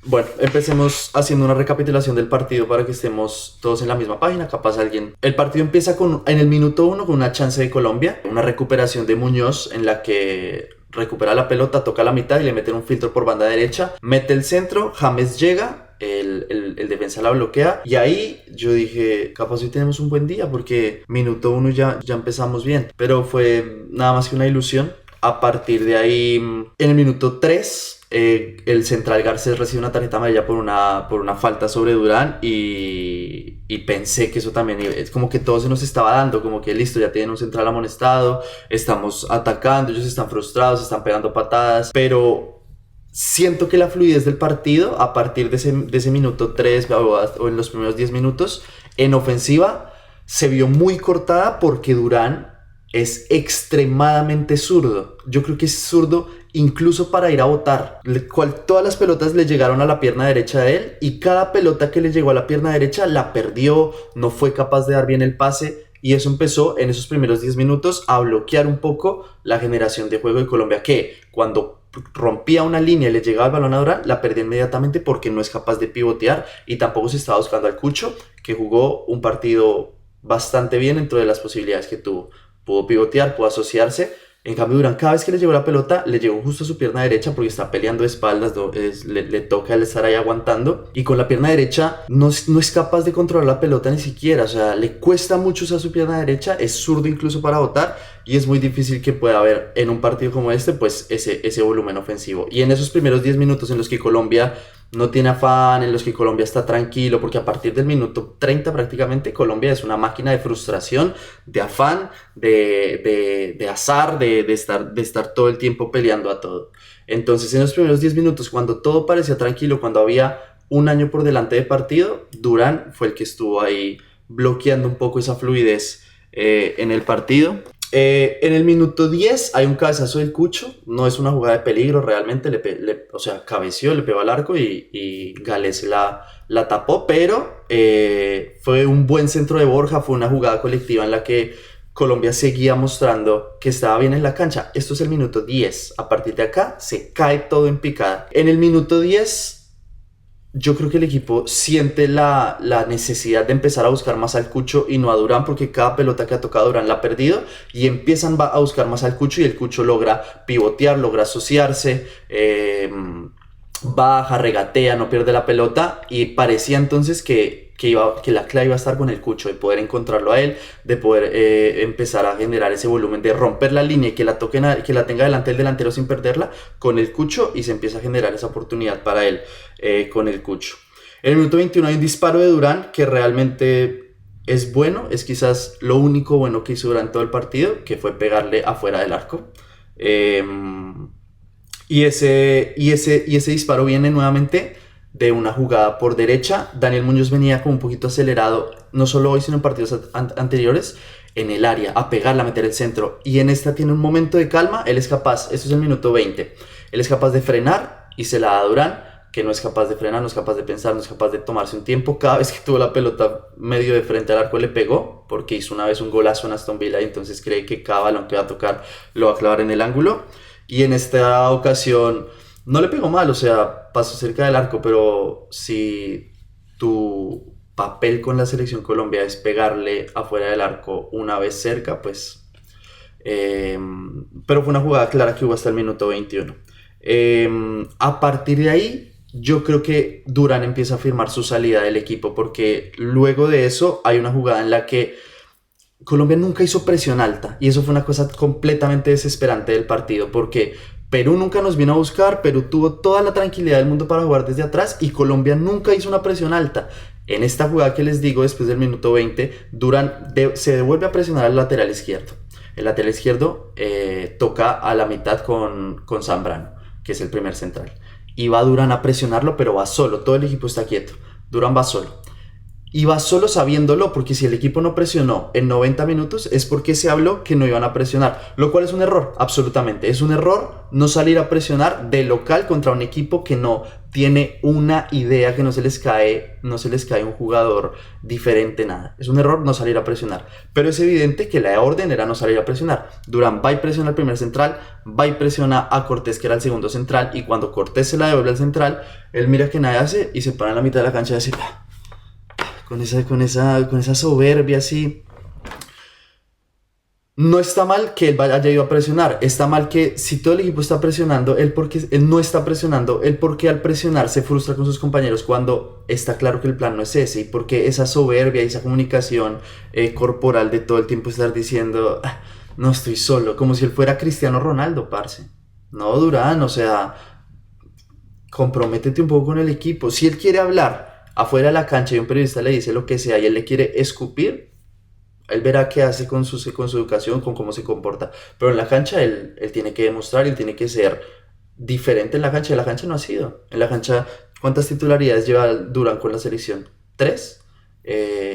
Bueno, empecemos haciendo una recapitulación del partido para que estemos todos en la misma página, capaz alguien. El partido empieza en el minuto 1 con una chance de Colombia, una recuperación de Muñoz en la que recupera la pelota, toca la mitad y le meten un filtro por banda derecha, mete el centro, James llega, el defensa la bloquea y ahí yo dije, capaz hoy tenemos un buen día porque minuto 1 ya empezamos bien, pero fue nada más que una ilusión. A partir de ahí, en el minuto 3, el central Garcés recibe una tarjeta amarilla por una falta sobre Durán y pensé que eso también es como que todo se nos estaba dando, como que listo, ya tienen un central amonestado, estamos atacando, ellos están frustrados, están pegando patadas, pero siento que la fluidez del partido a partir de ese minuto 3 o en los primeros 10 minutos en ofensiva se vio muy cortada porque Durán es extremadamente zurdo. Yo creo que es zurdo incluso para ir a botar. Todas las pelotas le llegaron a la pierna derecha de él y cada pelota que le llegó a la pierna derecha la perdió, no fue capaz de dar bien el pase y eso empezó en esos primeros 10 minutos a bloquear un poco la generación de juego de Colombia, que cuando rompía una línea y le llegaba el balón a Durán, la perdía inmediatamente porque no es capaz de pivotear y tampoco se estaba buscando al Cucho, que jugó un partido bastante bien dentro de las posibilidades que tuvo. Pudo pivotear, pudo asociarse. En cambio, Durán, cada vez que le llegó la pelota, le llegó justo a su pierna derecha porque está peleando de espaldas, le toca el estar ahí aguantando. Y con la pierna derecha no es capaz de controlar la pelota ni siquiera. O sea, le cuesta mucho usar su pierna derecha, es zurdo incluso para botar. Y es muy difícil que pueda haber en un partido como este, pues ese volumen ofensivo. Y en esos primeros 10 minutos en los que Colombia no tiene afán, en los que Colombia está tranquilo, porque a partir del minuto 30 prácticamente Colombia es una máquina de frustración, de afán, de azar, de estar todo el tiempo peleando a todo. Entonces en los primeros 10 minutos, cuando todo parecía tranquilo, cuando había un año por delante de partido, Durán fue el que estuvo ahí bloqueando un poco esa fluidez en el partido. En el minuto 10 hay un cabezazo del Cucho, no es una jugada de peligro realmente, o sea, cabeció, le pegó al arco y Gales la tapó, pero fue un buen centro de Borja, fue una jugada colectiva en la que Colombia seguía mostrando que estaba bien en la cancha. Esto es el minuto 10, a partir de acá se cae todo en picada. En el minuto 10 yo creo que el equipo siente la necesidad de empezar a buscar más al Cucho y no a Durán, porque cada pelota que ha tocado Durán la ha perdido y empiezan a buscar más al Cucho y el Cucho logra pivotear, logra asociarse, baja, regatea, no pierde la pelota y parecía entonces que la clave iba a estar con el Cucho, de poder encontrarlo a él, de poder empezar a generar ese volumen, de romper la línea y que la tenga delante el delantero sin perderla con el Cucho y se empieza a generar esa oportunidad para él con el Cucho. En el minuto 21 hay un disparo de Durán que realmente es bueno, es quizás lo único bueno que hizo Durán todo el partido, que fue pegarle afuera del arco. Y ese disparo viene nuevamente de una jugada por derecha. Daniel Muñoz venía como un poquito acelerado, no solo hoy sino en partidos anteriores, en el área, a pegarla, a meter el centro. Y en esta tiene un momento de calma, él es capaz, esto es el minuto 20, él es capaz de frenar y se la da a Durán, que no es capaz de frenar, no es capaz de pensar, no es capaz de tomarse un tiempo. Cada vez que tuvo la pelota medio de frente al arco le pegó, porque hizo una vez un golazo en Aston Villa y entonces cree que cada balón que va a tocar lo va a clavar en el ángulo. Y en esta ocasión no le pegó mal, o sea, pasó cerca del arco, pero si tu papel con la selección Colombia es pegarle afuera del arco una vez cerca, pues... pero fue una jugada clara que hubo hasta el minuto 21. A partir de ahí, yo creo que Durán empieza a firmar su salida del equipo, porque luego de eso hay una jugada en la que Colombia nunca hizo presión alta y eso fue una cosa completamente desesperante del partido, porque Perú nunca nos vino a buscar, Perú tuvo toda la tranquilidad del mundo para jugar desde atrás y Colombia nunca hizo una presión alta. En esta jugada que les digo, después del minuto 20, Durán se devuelve a presionar al lateral izquierdo. El lateral izquierdo toca a la mitad con Zambrano, que es el primer central. Y va Durán a presionarlo, pero va solo, todo el equipo está quieto. Durán va solo. Y va solo sabiéndolo, porque si el equipo no presionó en 90 minutos es porque se habló que no iban a presionar, lo cual es un error, absolutamente. Es un error no salir a presionar de local contra un equipo que no tiene una idea, que no se les cae un jugador diferente, nada. Es un error no salir a presionar. Pero es evidente que la orden era no salir a presionar. Durán va y presiona al primer central, va y presiona a Cortés, que era el segundo central, y cuando Cortés se la devuelve al central, él mira que nadie hace y se para en la mitad de la cancha y dice... Con esa soberbia así. No está mal que él haya ido a presionar. Está mal que si todo el equipo está presionando, él no está presionando, él porque al presionar se frustra con sus compañeros cuando está claro que el plan no es ese. Y porque esa soberbia y esa comunicación corporal de todo el tiempo estar diciendo, no estoy solo, como si él fuera Cristiano Ronaldo, parce. No, Durán, o sea, comprométete un poco con el equipo. Si él quiere hablar afuera de la cancha y un periodista le dice lo que sea y él le quiere escupir, él verá qué hace con su educación, con cómo se comporta. Pero en la cancha él tiene que demostrar, él tiene que ser diferente en la cancha. En la cancha no ha sido. En la cancha, ¿cuántas titularidades lleva Durán con la selección? 3.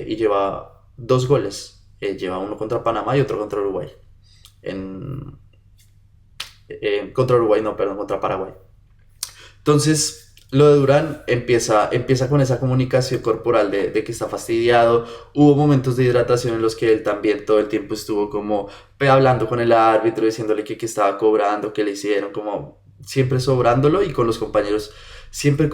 Y lleva 2 goles. Lleva uno contra Panamá y otro contra Uruguay. Contra Uruguay, no, perdón, contra Paraguay. Entonces... Lo de Durán empieza con esa comunicación corporal de que está fastidiado. Hubo momentos de hidratación en los que él también todo el tiempo estuvo como hablando con el árbitro, diciéndole que estaba cobrando, que le hicieron, como siempre sobrándolo, y con los compañeros siempre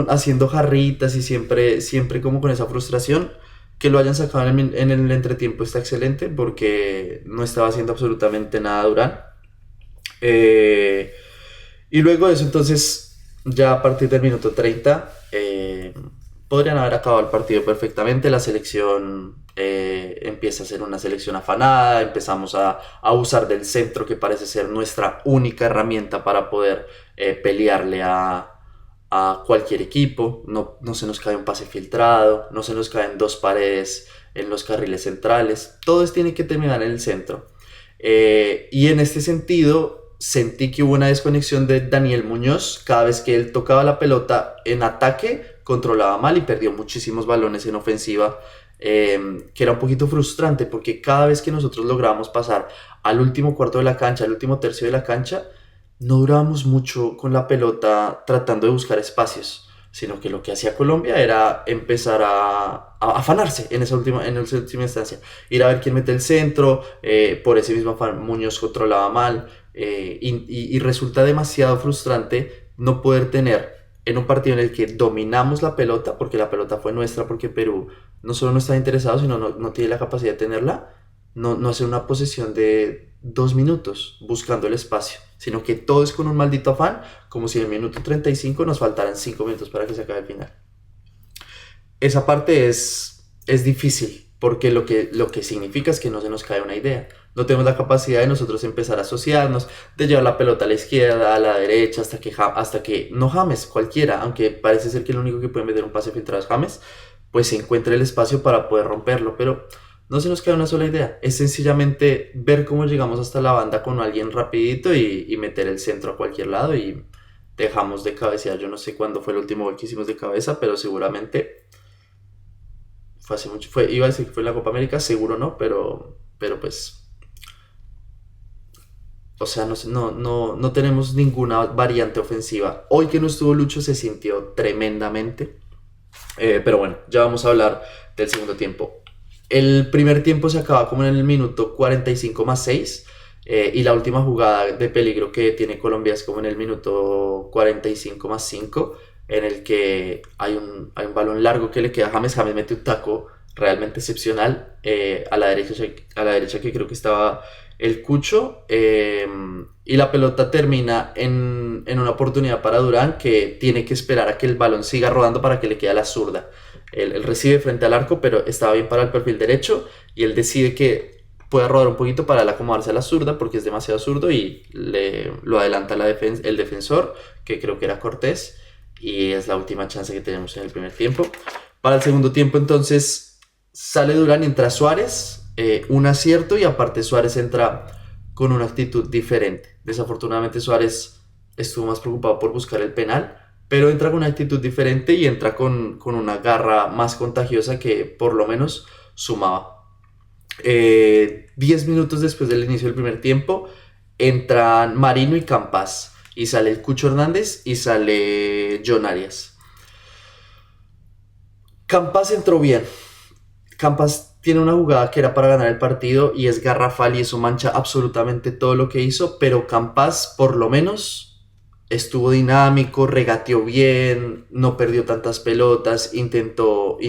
haciendo jarritas y siempre como con esa frustración. Que lo hayan sacado en el entretiempo está excelente porque no estaba haciendo absolutamente nada Durán. Y luego de eso entonces... Ya a partir del minuto 30 podrían haber acabado el partido perfectamente. La selección empieza a ser una selección afanada. Empezamos a usar del centro, que parece ser nuestra única herramienta para poder pelearle a cualquier equipo. No se nos cae un pase filtrado, no se nos caen 2 paredes en los carriles centrales. Todo tiene que terminar en el centro. Y en este sentido... Sentí que hubo una desconexión de Daniel Muñoz. Cada vez que él tocaba la pelota en ataque, controlaba mal y perdió muchísimos balones en ofensiva, que era un poquito frustrante porque cada vez que nosotros lográbamos pasar al último cuarto de la cancha, al último tercio de la cancha, no durábamos mucho con la pelota tratando de buscar espacios, sino que lo que hacía Colombia era empezar a afanarse en esa última instancia, ir a ver quién mete el centro. Por ese mismo afán Muñoz controlaba mal. Y resulta demasiado frustrante no poder tener en un partido en el que dominamos la pelota, porque la pelota fue nuestra, porque Perú no solo no está interesado, sino no tiene la capacidad de tenerla, no hacer una posesión de 2 minutos buscando el espacio, sino que todo es con un maldito afán, como si en el minuto 35 nos faltaran 5 minutos para que se acabe el final. Esa parte es difícil, porque lo que significa es que no se nos cae una idea. No tenemos la capacidad de nosotros empezar a asociarnos, de llevar la pelota a la izquierda, a la derecha, hasta que no James, cualquiera, aunque parece ser que el único que puede meter un pase filtrado es James, pues se encuentre el espacio para poder romperlo, pero no se nos cae una sola idea. Es sencillamente ver cómo llegamos hasta la banda con alguien rapidito y meter el centro a cualquier lado y dejamos de cabecear. Yo no sé cuándo fue el último gol que hicimos de cabeza, pero seguramente fue hace mucho. Iba a decir que fue en la Copa América, seguro no, pero pues... O sea, no tenemos ninguna variante ofensiva. Hoy que no estuvo Lucho se sintió tremendamente. Pero bueno, ya vamos a hablar del segundo tiempo. El primer tiempo se acaba como en el minuto 45 más 6. Y la última jugada de peligro que tiene Colombia es como en el minuto 45 más 5. En el que hay un balón largo que le queda a James. James mete un taco realmente excepcional a la derecha, que creo que estaba el Cucho, y la pelota termina en una oportunidad para Durán, que tiene que esperar a que el balón siga rodando para que le quede a la zurda. Él recibe frente al arco, pero estaba bien para el perfil derecho, y él decide que puede rodar un poquito para él acomodarse a la zurda porque es demasiado zurdo, y lo adelanta el defensor, que creo que era Cortés, y es la última chance que tenemos en el primer tiempo. Para el segundo tiempo entonces sale Durán y entra Suárez. Un acierto, y aparte Suárez entra con una actitud diferente. Desafortunadamente Suárez estuvo más preocupado por buscar el penal pero entra con una actitud diferente y entra con una garra más contagiosa que por lo menos sumaba. 10 minutos después del inicio del primer tiempo, entran Marino y Campas, y sale el Cucho Hernández y sale John Arias. Campas entró bien. Campas tiene una jugada que era para ganar el partido y es garrafal y eso mancha absolutamente todo lo que hizo, pero Campas por lo menos estuvo dinámico, regateó bien, no perdió tantas pelotas, intentó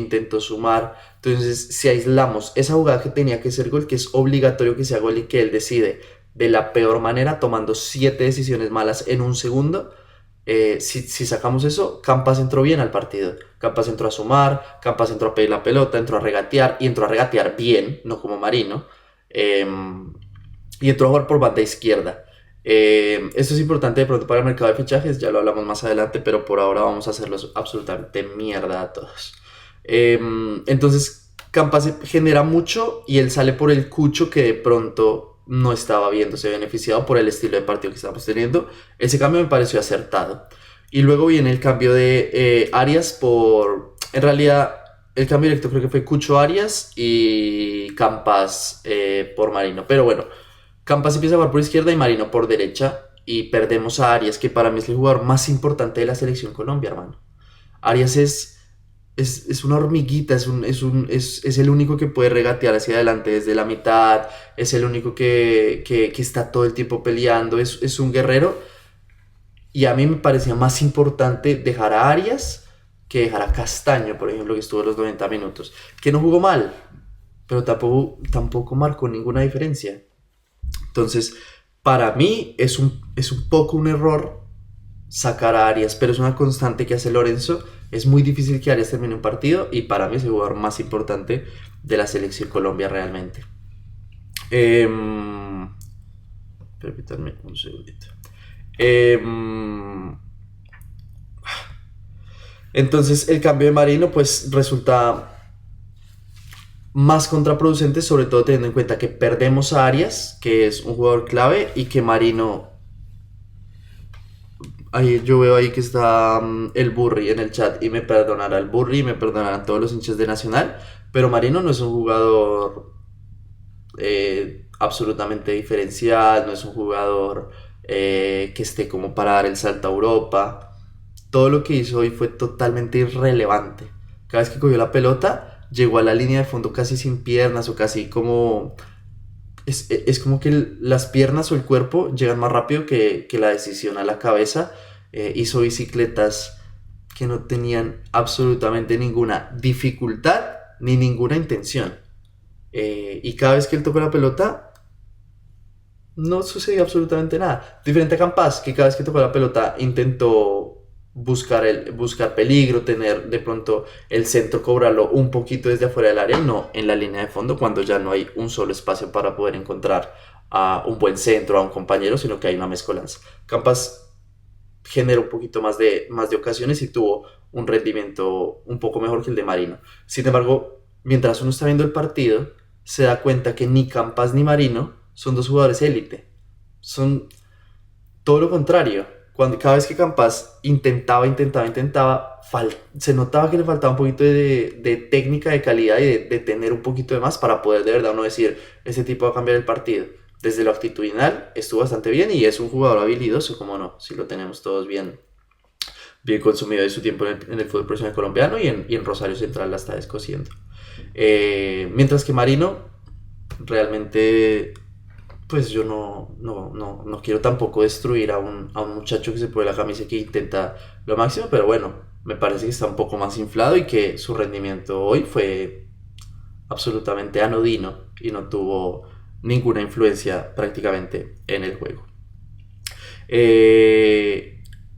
sumar. Entonces, si aislamos esa jugada que tenía que ser gol, que es obligatorio que sea gol y que él decide de la peor manera, tomando 7 decisiones malas en un segundo, si sacamos eso, Campas entró bien al partido. Campas entró a sumar, Campas entró a pedir la pelota, entró a regatear y entró a regatear bien, no como Marino. Y entró a jugar por banda izquierda. Esto es importante de pronto para el mercado de fichajes, ya lo hablamos más adelante, pero por ahora vamos a hacerlos absolutamente mierda a todos. Entonces, Campas genera mucho y él sale por el Cucho que de pronto no estaba viéndose beneficiado por el estilo de partido que estábamos teniendo. Ese cambio me pareció acertado. Y luego viene el cambio de Arias por... En realidad, el cambio directo creo que fue Cucho Arias y Campas por Marino. Pero bueno, Campas empieza a jugar por izquierda y Marino por derecha. Y perdemos a Arias, que para mí es el jugador más importante de la selección Colombia, hermano. Arias es una hormiguita, es el único que puede regatear hacia adelante desde la mitad, es el único que está todo el tiempo peleando, es un guerrero. Y a mí me parecía más importante dejar a Arias que dejar a Castaño, por ejemplo, que estuvo los 90 minutos. Que no jugó mal, pero tampoco marcó ninguna diferencia. Entonces, para mí es un poco un error sacar a Arias, pero es una constante que hace Lorenzo. Es muy difícil que Arias termine un partido y para mí es el jugador más importante de la selección Colombia realmente. Permítanme un segundito. Entonces el cambio de Marino pues resulta más contraproducente, sobre todo teniendo en cuenta que perdemos a Arias, que es un jugador clave, y que Marino... Ahí, yo veo ahí que está el Burri en el chat y me perdonará el Burri y me perdonarán todos los hinchas de Nacional, pero Marino no es un jugador absolutamente diferencial, no es un jugador que esté como para dar el salto a Europa. Todo lo que hizo hoy fue totalmente irrelevante. Cada vez que cogió la pelota, llegó a la línea de fondo casi sin piernas o casi como... Es como que las piernas o el cuerpo llegan más rápido que la decisión a la cabeza. Hizo bicicletas que no tenían absolutamente ninguna dificultad ni ninguna intención. Y cada vez que él tocó la pelota, no sucedió absolutamente nada. Diferente a Campas, que cada vez que tocó la pelota intentó buscar peligro, tener de pronto el centro, cobrarlo un poquito desde afuera del área y no en la línea de fondo cuando ya no hay un solo espacio para poder encontrar a un buen centro, a un compañero, sino que hay una mezcolanza. Campas generó un poquito más de ocasiones y tuvo un rendimiento un poco mejor que el de Marino. Sin embargo, mientras uno está viendo el partido, se da cuenta que ni Campas ni Marino son dos jugadores élite. Son todo lo contrario. Cada vez que Campas intentaba, se notaba que le faltaba un poquito de técnica, de calidad y de tener un poquito de más para poder de verdad uno decir, ese tipo va a cambiar el partido. Desde lo actitudinal estuvo bastante bien y es un jugador habilidoso, como no, si lo tenemos todos bien consumido de su tiempo en el fútbol profesional colombiano y en Rosario Central la está descosiendo. Mientras que Marino realmente... Pues yo no quiero tampoco destruir a un muchacho que se pone la camisa y que intenta lo máximo, pero bueno, me parece que está un poco más inflado y que su rendimiento hoy fue absolutamente anodino y no tuvo ninguna influencia prácticamente en el juego.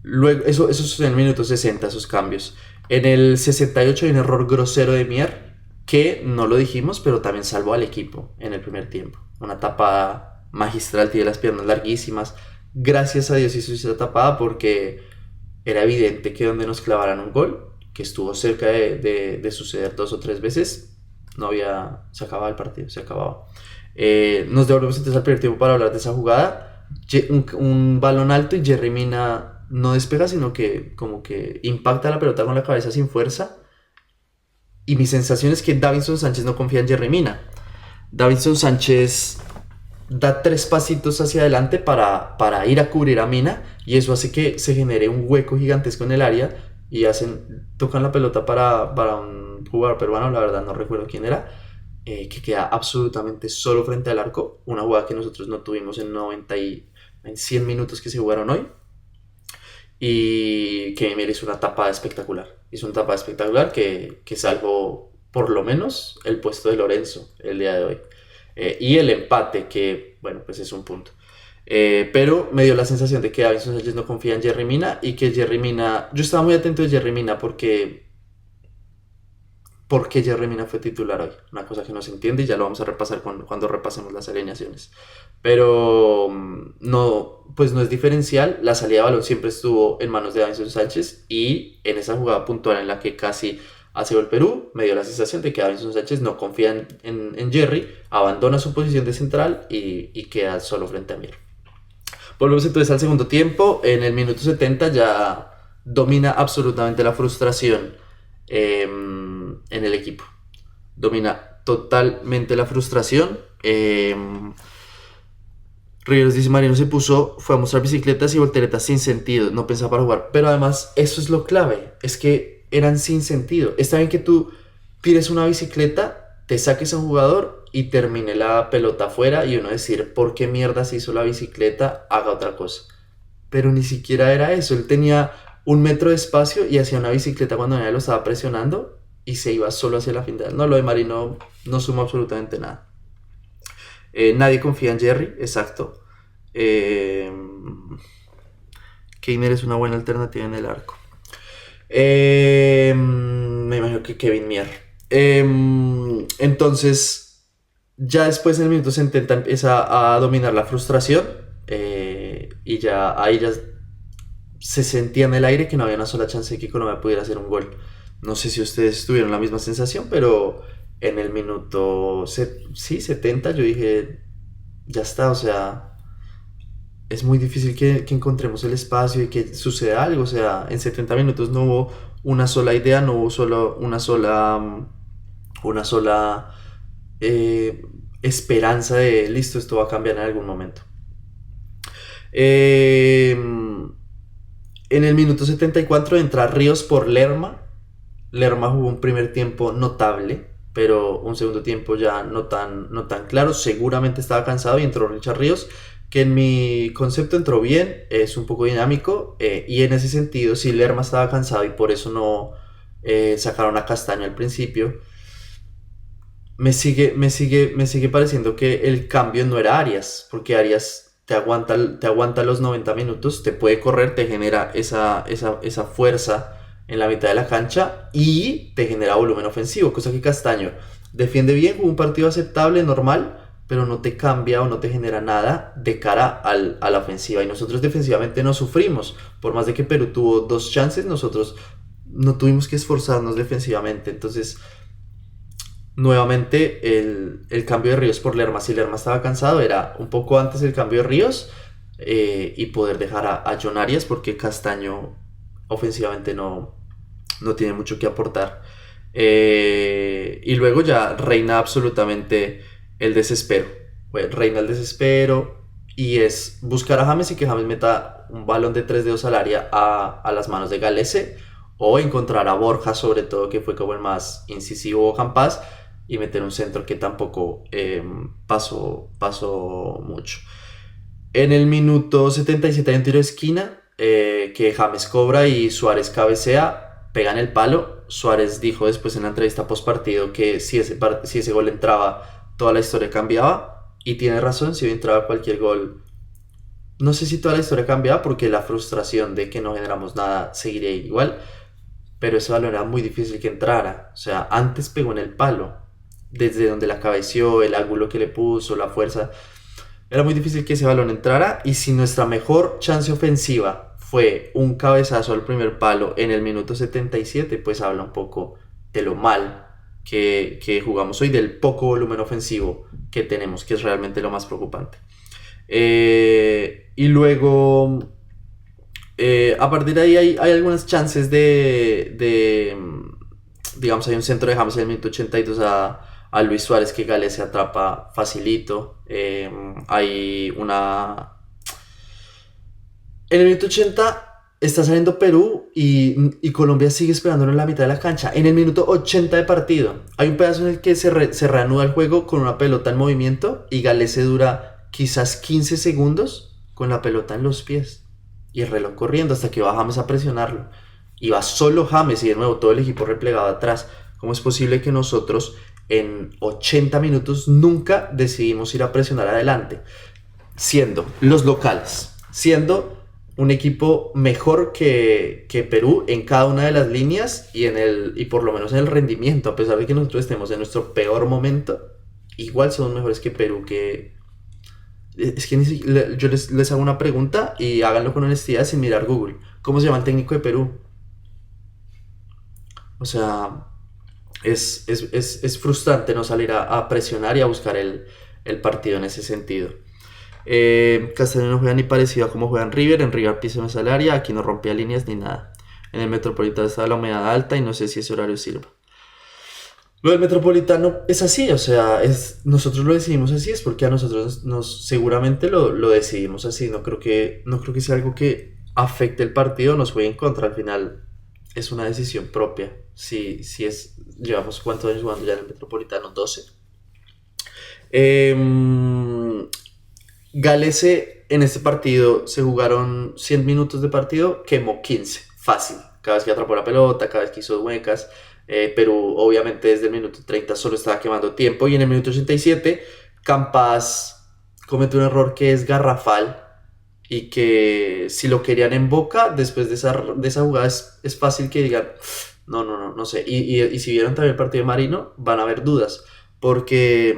Luego, eso sucede en el minuto 60, esos cambios. En el 68 hay un error grosero de Mier, que no lo dijimos, pero también salvó al equipo en el primer tiempo. Una tapada magistral, tiene las piernas larguísimas. Gracias a Dios hizo esa tapada porque era evidente que donde nos clavaran un gol, que estuvo cerca de suceder 2 o 3 veces, se acababa el partido, se acababa. Nos devolvemos entonces al primer tiempo para hablar de esa jugada. Un balón alto y Jerry Mina no despega, sino que como que impacta la pelota con la cabeza sin fuerza. Y mi sensación es que Davinson Sánchez no confía en Yerry Mina. Davinson Sánchez da 3 pasitos hacia adelante para ir a cubrir a Mina, y eso hace que se genere un hueco gigantesco en el área y tocan la pelota para un jugador peruano, la verdad no recuerdo quién era, que queda absolutamente solo frente al arco, una jugada que nosotros no tuvimos en 100 minutos que se jugaron hoy, y que Emil hizo una tapada espectacular. Hizo una tapada espectacular que salvó por lo menos el puesto de Lorenzo el día de hoy. Y el empate, que bueno, pues es un punto. Pero me dio la sensación de que Davinson Sánchez no confía en Yerry Mina, y que Yerry Mina... Yo estaba muy atento de Yerry Mina porque Yerry Mina fue titular hoy. Una cosa que no se entiende y ya lo vamos a repasar cuando repasemos las alineaciones. Pero no, pues no es diferencial. La salida de balón siempre estuvo en manos de Davinson Sánchez, y en esa jugada puntual en la que casi hace gol Perú, me dio la sensación de que Davinson Sánchez no confía en Yerry, abandona su posición de central y queda solo frente a Mier. Volvemos entonces al segundo tiempo. En el minuto 70 ya domina absolutamente la frustración en el equipo. Domina totalmente la frustración. Riveros dice: Marino fue a mostrar bicicletas y volteretas sin sentido, no pensaba para jugar. Pero además, eso es lo clave, es que eran sin sentido. Está bien que tú tires una bicicleta, te saques a un jugador y termine la pelota afuera, y uno decir, ¿por qué mierda se hizo la bicicleta? Haga otra cosa. Pero ni siquiera era eso. Él tenía 1 metro de espacio y hacía una bicicleta cuando nadie lo estaba presionando, y se iba solo hacia la final. No, lo de Marino no suma absolutamente nada. Nadie confía en Yerry, exacto. Keiner es una buena alternativa en el arco. Me imagino que Kevin Mier. Entonces, ya después en el minuto 70 empieza a dominar la frustración, y ya ahí ya se sentía en el aire que no había una sola chance de que Colombia pudiera hacer un gol. No sé si ustedes tuvieron la misma sensación, pero en el minuto 70 yo dije, ya está, o sea, es muy difícil que encontremos el espacio y que suceda algo. O sea, en 70 minutos no hubo una sola idea, no hubo solo una sola esperanza de listo, esto va a cambiar en algún momento. En el minuto 74 entra Ríos por Lerma. Lerma jugó un primer tiempo notable, pero un segundo tiempo ya no tan claro. Seguramente estaba cansado y entró Richard Ríos, que en mi concepto entró bien, es un poco dinámico, y en ese sentido, si Lerma estaba cansado y por eso no sacaron a Castaño al principio, me sigue pareciendo que el cambio no era Arias, porque Arias te aguanta los 90 minutos, te puede correr, te genera esa fuerza en la mitad de la cancha y te genera volumen ofensivo, cosa que Castaño defiende bien, con un partido aceptable, normal, pero no te cambia o no te genera nada de cara a la ofensiva. Y nosotros defensivamente no sufrimos. Por más de que Perú tuvo 2 chances, nosotros no tuvimos que esforzarnos defensivamente. Entonces, nuevamente, el cambio de Ríos por Lerma, si Lerma estaba cansado, era un poco antes el cambio de Ríos, y poder dejar a John Arias, porque Castaño ofensivamente no tiene mucho que aportar. Y luego ya reina absolutamente el desespero. Bueno, reina el desespero, y es buscar a James y que James meta un balón de 3 dedos al área a las manos de Galese, o encontrar a Borja, sobre todo, que fue como el más incisivo o capaz, y meter un centro que tampoco pasó mucho. En el minuto 77 hay un tiro de esquina, que James cobra y Suárez cabecea, pega en el palo. Suárez dijo después en la entrevista post partido que si ese gol entraba, toda la historia cambiaba, y tiene razón. Si hoy entraba cualquier gol, no sé si toda la historia cambiaba, porque la frustración de que no generamos nada seguiría igual, pero ese balón era muy difícil que entrara. O sea, antes pegó en el palo, desde donde la cabeció, el ángulo que le puso, la fuerza, era muy difícil que ese balón entrara. Y si nuestra mejor chance ofensiva fue un cabezazo al primer palo en el minuto 77, pues habla un poco de lo mal que jugamos hoy, del poco volumen ofensivo que tenemos, que es realmente lo más preocupante. Y luego A partir de ahí hay algunas chances digamos, hay un centro de James en el minuto 82 a Luis Suárez que Gales se atrapa facilito. Hay una... En el minuto 80 está saliendo Perú y Colombia sigue esperándolo en la mitad de la cancha. En el minuto 80 de partido hay un pedazo en el que se reanuda el juego con una pelota en movimiento y Gales se dura quizás 15 segundos con la pelota en los pies y el reloj corriendo hasta que va James a presionarlo. Y va solo James y de nuevo todo el equipo replegado atrás. ¿Cómo es posible que nosotros en 80 minutos nunca decidimos ir a presionar adelante? Siendo los locales, siendo un equipo mejor que Perú en cada una de las líneas y por lo menos en el rendimiento, a pesar de que nosotros estemos en nuestro peor momento, igual somos mejores que Perú. Es que yo les hago una pregunta y háganlo con honestidad sin mirar Google. ¿Cómo se llama el técnico de Perú? O sea, es frustrante no salir a presionar y a buscar el partido en ese sentido. Castellano no juega ni parecido a como juega en River. En River piso en esa área, aquí no rompía líneas ni nada. En el Metropolitano estaba la humedad alta y no sé si ese horario sirva. Lo del Metropolitano es así, o sea, nosotros lo decidimos así, es porque a nosotros seguramente lo decidimos así. No creo que sea algo que afecte el partido, nos juegue en contra. Al final es una decisión propia. Llevamos cuántos años jugando ya en el Metropolitano, 12. Galese en este partido se jugaron 100 minutos de partido, quemó 15, fácil. Cada vez que atrapó la pelota, cada vez que hizo huecas. Perú obviamente desde el minuto 30 solo estaba quemando tiempo y en el minuto 87 Campas comete un error que es garrafal y que si lo querían en Boca después de esa jugada es fácil que digan no sé. Y si vieron también el partido de Marino van a haber dudas porque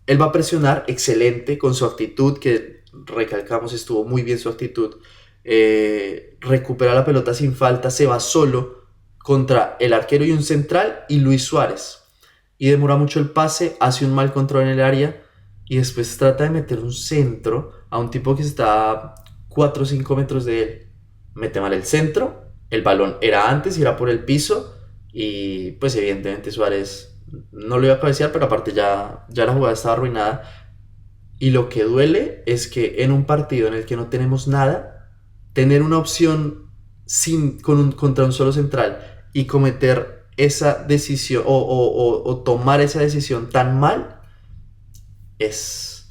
él va a presionar excelente con su actitud, que recalcamos estuvo muy bien su actitud. Recupera la pelota sin falta, se va solo contra el arquero y un central y Luis Suárez. Y demora mucho el pase, hace un mal control en el área y después trata de meter un centro a un tipo que está a 4 o 5 metros de él. Mete mal el centro, el balón era antes y era por el piso y pues evidentemente Suárez no lo iba a cabecear, pero aparte ya la jugada estaba arruinada. Y lo que duele es que en un partido en el que no tenemos nada, tener una opción contra un solo central y cometer esa decisión o tomar esa decisión tan mal es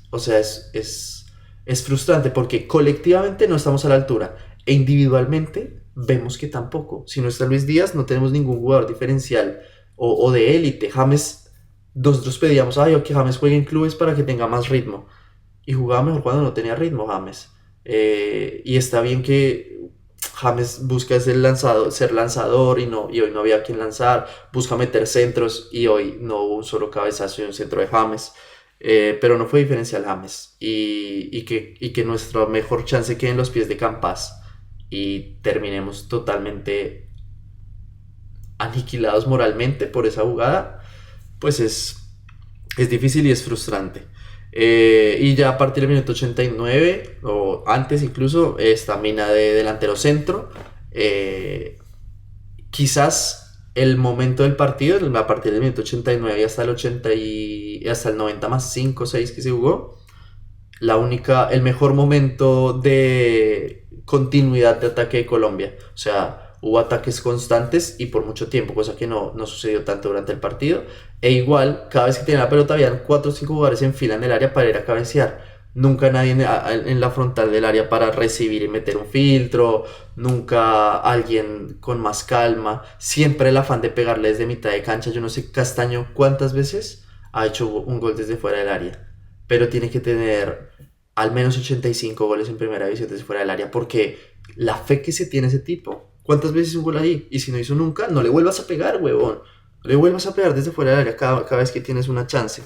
frustrante porque colectivamente no estamos a la altura e individualmente vemos que tampoco. Si no está Luis Díaz no tenemos ningún jugador diferencial o de élite. James, nosotros pedíamos que James juegue en clubes para que tenga más ritmo y jugaba mejor cuando no tenía ritmo James. Y está bien que James busca ser lanzador y hoy no había quien lanzar, busca meter centros y hoy no hubo un solo cabezazo y un centro de James, pero no fue diferencial James y que nuestra mejor chance quede en los pies de Campas y terminemos totalmente aniquilados moralmente por esa jugada, pues es difícil y es frustrante. Y ya a partir del minuto 89 o antes incluso esta mina de delantero centro, quizás el momento del partido a partir del minuto 89 hasta el 80 y hasta el 90 más 5 o 6 que se jugó, el mejor momento de continuidad de ataque de Colombia. O sea, hubo ataques constantes y por mucho tiempo, cosa que no sucedió tanto durante el partido. E igual, cada vez que tenía la pelota, habían 4 o 5 jugadores en fila en el área para ir a cabecear. Nunca nadie en la frontal del área para recibir y meter un filtro. Nunca alguien con más calma. Siempre el afán de pegarle desde mitad de cancha. Yo no sé Castaño cuántas veces ha hecho un gol desde fuera del área. Pero tiene que tener al menos 85 goles en primera división desde fuera del área. Porque la fe que se tiene ese tipo. ¿Cuántas veces un gol ahí? Y si no hizo nunca, no le vuelvas a pegar, huevón. No le vuelvas a pegar desde fuera del área cada vez que tienes una chance.